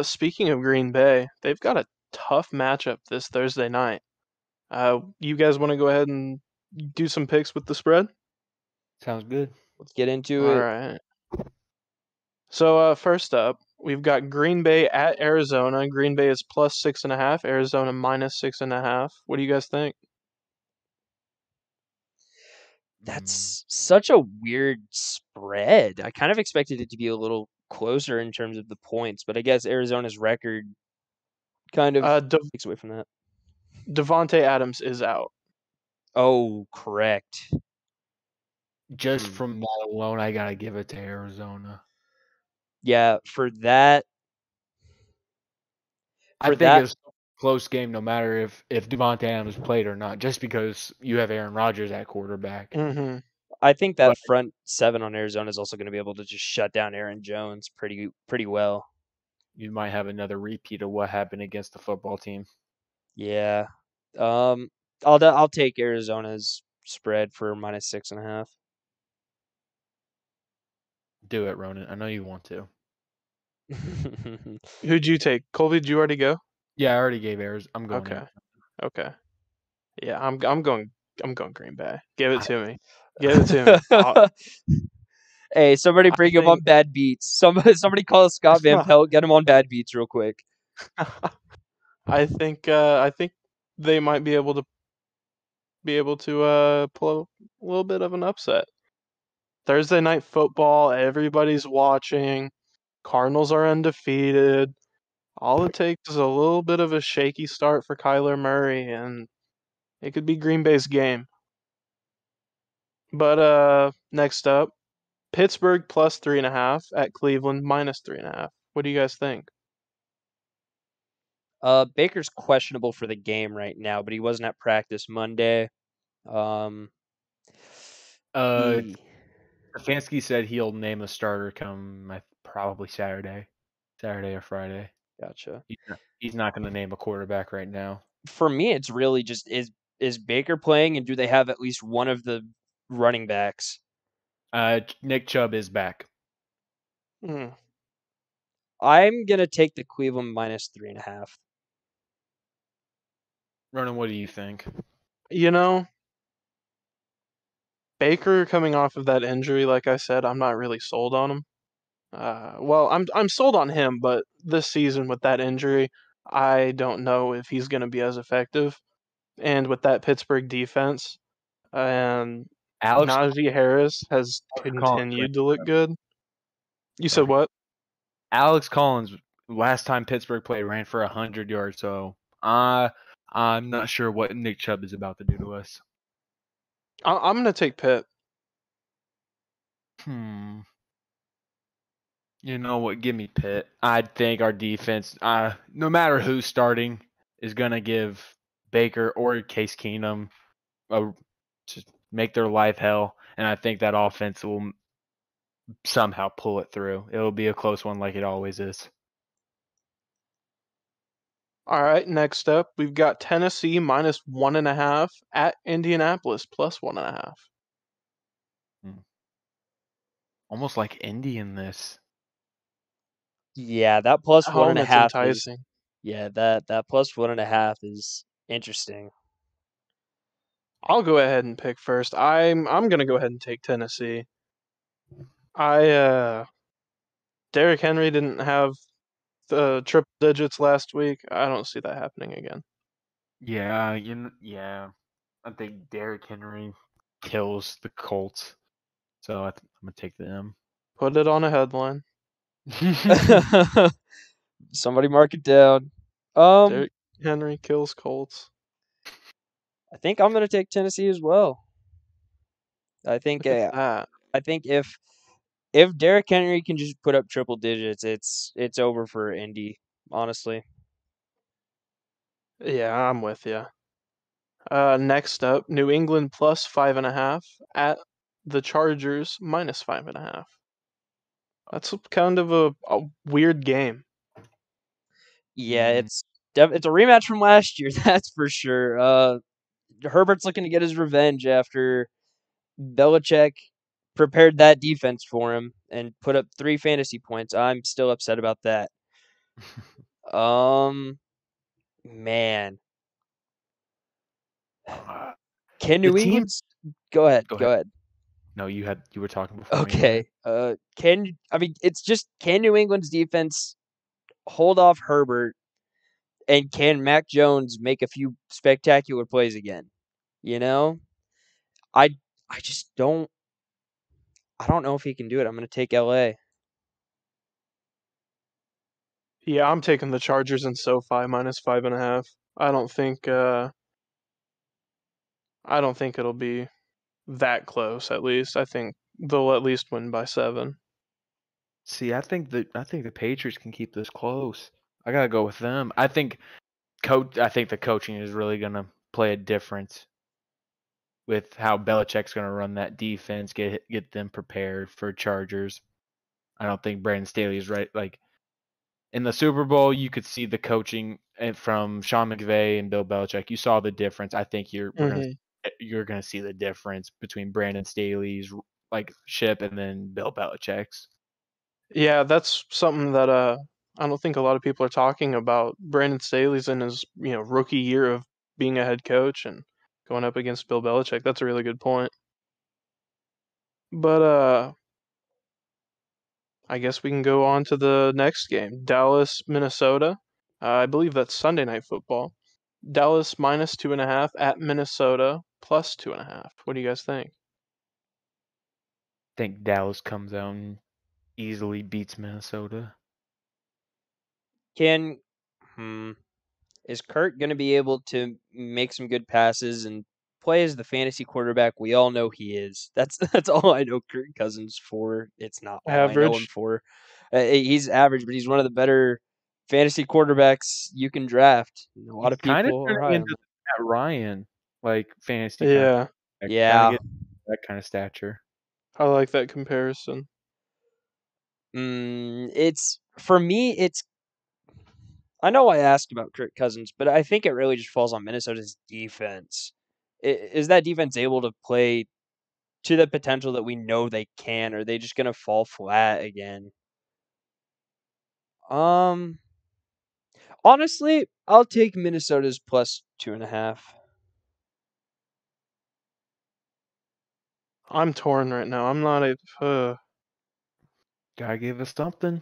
Speaking of Green Bay, they've got a tough matchup this Thursday night. You guys want to go ahead and do some picks with the spread? Sounds good. Let's get into All it. right. So first up, we've got Green Bay at Arizona. Green Bay is plus 6.5. Arizona minus 6.5. What do you guys think? That's such a weird spread. I kind of expected it to be a little closer in terms of the points, but I guess Arizona's record kind of takes away from that. Devonte Adams is out. Oh, correct. Just from that alone, I gotta give it to Arizona. Yeah, for that. I think it's a close game, no matter if Devontae Adams played or not, just because you have Aaron Rodgers at quarterback. Mm-hmm. I think that front seven on Arizona is also going to be able to just shut down Aaron Jones pretty well. You might have another repeat of what happened against the football team. Yeah. I'll take Arizona's spread for minus 6.5. Do it, Ronan. I know you want to. Who'd you take? Colby, did you already go? Yeah, I already gave Arizona. I'm going. Okay. Okay. Yeah, I'm going Green Bay. Give it to me. Give it to me. Hey, somebody bring him on bad beats. Somebody call Scott Van Pelt, get him on bad beats real quick. I think they might be able to pull a little bit of an upset. Thursday night football, everybody's watching. Cardinals are undefeated. All it takes is a little bit of a shaky start for Kyler Murray, and it could be Green Bay's game. But next up, Pittsburgh plus 3.5 at Cleveland minus 3.5. What do you guys think? Baker's questionable for the game right now, but he wasn't at practice Monday. Stefanski said he'll name a starter come probably Saturday or Friday. Gotcha. He's not going to name a quarterback right now. For me, it's really just is Baker playing, and do they have at least one of the running backs? Nick Chubb is back. I'm gonna take the Cleveland minus 3.5. Ronan, what do you think? You know, Baker coming off of that injury, like I said, I'm not really sold on him. I'm sold on him, but this season with that injury, I don't know if he's going to be as effective. And with that Pittsburgh defense, and Najee Harris has continued to look good. You said what? Alex Collins, last time Pittsburgh played, ran for 100 yards, so I'm not sure what Nick Chubb is about to do to us. I'm going to take Pitt. You know what? Give me Pitt. I think our defense, no matter who's starting, is going to give Baker or Case Keenum to make their life hell, and I think that offense will somehow pull it through. It'll be a close one like it always is. All right, next up, we've got Tennessee minus 1.5 at Indianapolis plus 1.5. Almost like Indy in this. Yeah, that plus 1.5 enticing. That plus 1.5 is interesting. I'll go ahead and pick first. I'm gonna go ahead and take Tennessee. Derrick Henry didn't have the triple digits last week. I don't see that happening again. Yeah, I think Derrick Henry kills the Colts, so I'm gonna take them. Put it on a headline. Somebody mark it down. Derrick Henry kills Colts. I think I'm gonna take Tennessee as well. I think if Derrick Henry can just put up triple digits, it's over for Indy, honestly. Yeah, I'm with you. Next up, New England plus 5.5 at the Chargers minus 5.5. That's kind of a weird game. Yeah, it's a rematch from last year, that's for sure. Herbert's looking to get his revenge after Belichick prepared that defense for him and put up 3 fantasy points. I'm still upset about that. Man. Uh, Can the New team. England Go ahead. Go Go ahead. ahead. No, you were talking before me. Go Okay. ahead. Can New England's defense hold off Herbert, and can Mac Jones make a few spectacular plays again? You know? I I just I don't know if he can do it. I'm going to take LA. Yeah, I'm taking the Chargers in SoFi minus 5.5. I don't think it'll be that close. At least I think they'll at least win by 7. See, I think the Patriots can keep this close. I gotta go with them. I think the coaching is really gonna play a difference with how Belichick's gonna run that defense, get them prepared for Chargers. I don't think Brandon Staley is right. Like in the Super Bowl, you could see the coaching from Sean McVay and Bill Belichick. You saw the difference. I think you're gonna see the difference between Brandon Staley's like ship and then Bill Belichick's. Yeah, that's something that I don't think a lot of people are talking about. Brandon Staley's in his rookie year of being a head coach and going up against Bill Belichick. That's a really good point. But I guess we can go on to the next game, Dallas, Minnesota. I believe that's Sunday Night Football. Dallas minus 2.5 at Minnesota plus 2.5. What do you guys think? I think Dallas comes out and easily beats Minnesota. Can Is Kurt going to be able to make some good passes and play as the fantasy quarterback we all know he is? That's all I know Kirk Cousins for. It's not all I know him Average. for. He's average, but he's one of the better fantasy quarterbacks you can draft. A lot He's of kind of people are turning high on into him. Matt Ryan, like fantasy kind Yeah, of kind of Yeah. get that kind of stature. I like that comparison. It's for me. I know I asked about Kirk Cousins, but I think it really just falls on Minnesota's defense. Is that defense able to play to the potential that we know they can, or are they just gonna fall flat again? Um, Honestly, I'll take Minnesota's plus 2.5. I'm torn right now. I'm not a. Gotta give us something.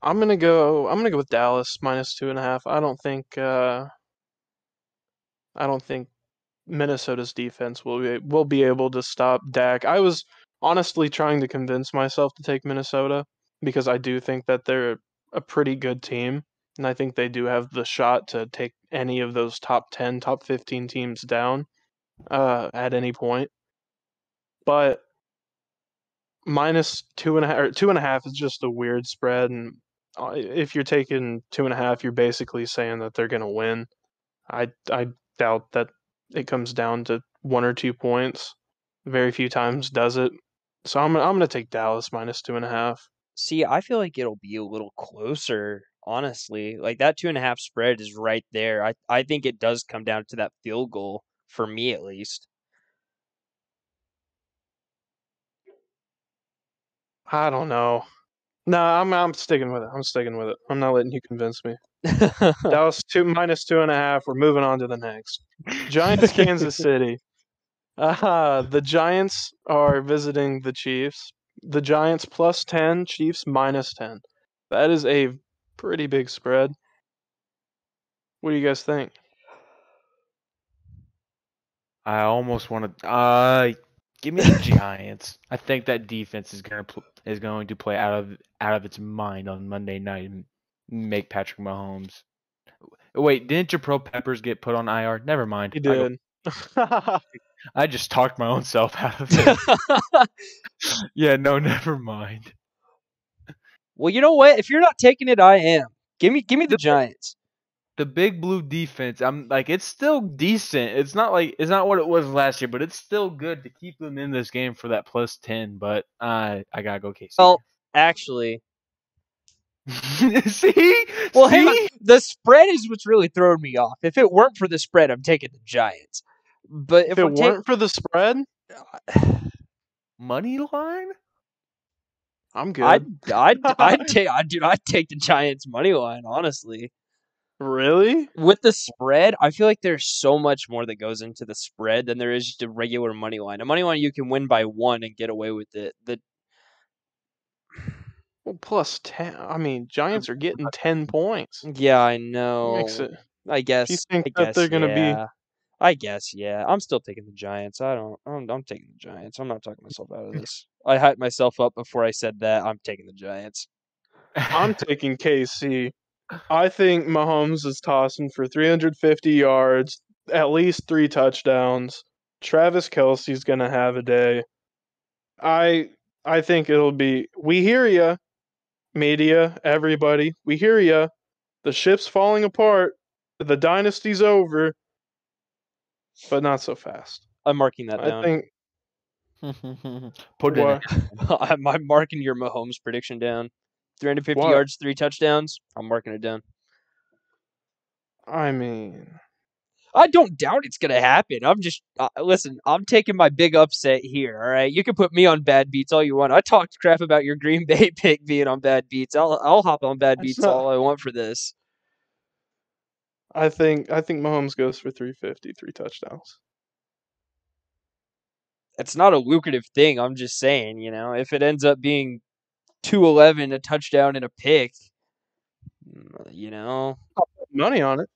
I'm gonna go. I'm gonna go with Dallas minus 2.5. I don't think Minnesota's defense will be able to stop Dak. I was honestly trying to convince myself to take Minnesota because I do think that they're a pretty good team, and I think they do have the shot to take any of those top 10, top 15 teams down at any point. But minus 2.5 or 2.5 is just a weird spread, and if you're taking 2.5, you're basically saying that they're gonna win. I doubt that it comes down to 1 or 2 points. Very few times does it. So I'm gonna take Dallas minus 2.5. See, I feel like it'll be a little closer, honestly. Like that 2.5 spread is right there. I think it does come down to that field goal for me at least. I don't know. No, I'm sticking with it. I'm sticking with it. I'm not letting you convince me. Dallas minus 2.5. We're moving on to the next. Giants, Kansas City. The Giants are visiting the Chiefs. The Giants plus 10, Chiefs minus 10. That is a pretty big spread. What do you guys think? I almost want to. Give me the Giants. I think that defense is going to play out of its mind on Monday night and make Patrick Mahomes. Wait, didn't Jabril Peppers get put on IR? Never mind. He did. I just talked my own self out of it. Yeah, no, never mind. Well, you know what? If you're not taking it, I am. Give me the Giants. The Big Blue defense, I'm like, it's still decent. It's not what it was last year, but it's still good to keep them in this game for that plus 10. But I gotta go KC. Well, actually, See? well, hang on. The spread is what's really throwing me off. If it weren't for the spread, I'm taking the Giants. But if it weren't for the spread, Money line? I'm good. I'd take the Giants money line, honestly. Really? With the spread, I feel like there's so much more that goes into the spread than there is just a regular money line. A money line you can win by 1 and get away with it. Well, plus 10. I mean, Giants are getting 10 points. Yeah, I That know. makes it. I If you guess. think that they're gonna be, I guess, yeah. I'm still taking the Giants. I'm taking the Giants. I'm not talking myself out of this. I hyped myself up before I said that. I'm taking the Giants. I'm taking KC. I think Mahomes is tossing for 350 yards, at least 3 touchdowns. Travis Kelce's gonna have a day. I think it'll be. We hear ya, media, everybody. We hear ya. The ship's falling apart. The dynasty's over, but not so fast. I'm marking that I down. think. Put it in. I'm marking your Mahomes prediction down. 350 What? yards, 3 touchdowns. I'm marking it down. I mean, I don't doubt it's going to happen. I'm just listen, I'm taking my big upset here, all right? You can put me on bad beats all you want. I talked crap about your Green Bay pick being on bad beats. I'll hop on bad beats all I want for this. I think Mahomes goes for 350, 3 touchdowns. It's not a lucrative thing. I'm just saying, if it ends up being 211, a touchdown and a pick, I'll put money on it.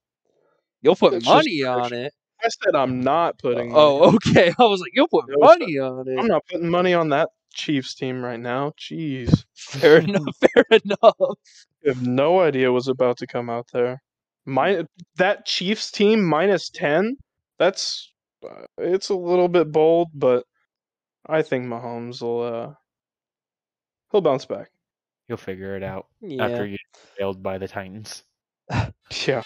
You'll put money on it. I said I'm not putting money. Oh, okay. I was like, you'll put money on it. I'm not putting money on that Chiefs team right now. Jeez. Fair enough. Fair enough. I have no idea what's about to come out there. That Chiefs team minus 10. That's it's a little bit bold, but I think Mahomes will he'll bounce back. He'll figure it out Yeah. after you get failed by the Titans. Yeah.